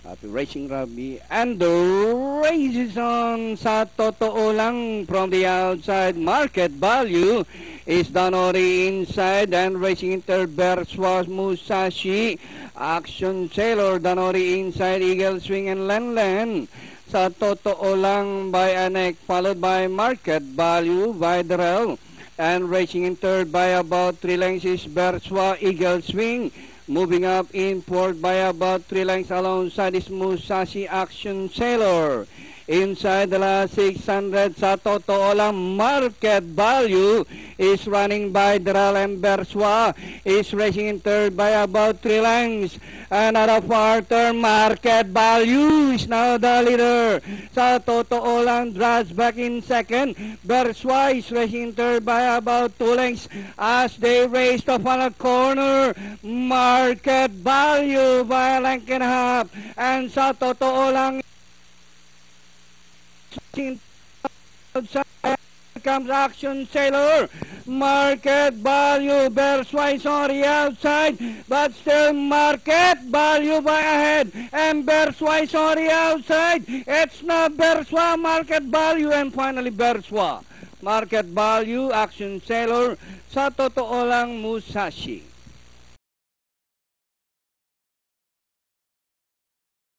Happy Racing Rabbi. And the race is on. Sa totoo lang, from the outside, market value is Danori inside and racing inter Berswas Musashi. Action Sailor, Danori inside, Eagle Swing and Len. Sa totoo lang by Anek, followed by market value by Darrell. And racing in third by about 3 lengths is Berswa, Eagle Swing. Moving up in fourth by about 3 lengths alongside is Musashi, Action Sailor. Inside the last 600, sa totoo lang, market value is running by Darrell and Berswa. Is racing in third by about 3 lengths. And at a far turn, market value is now the leader. Sa totoo lang, drags back in second. Berswa is racing in third by about 2 lengths as they race to final corner. Market value by a length and a half. And sa totoo lang, comes Action Sailor. Market value, Berswa is on the outside, but still market value by ahead, and Berswa is on the outside. It's not Berswa, market value, and finally Berswa. Market value, Action Sailor, sa totoo lang, Musashi.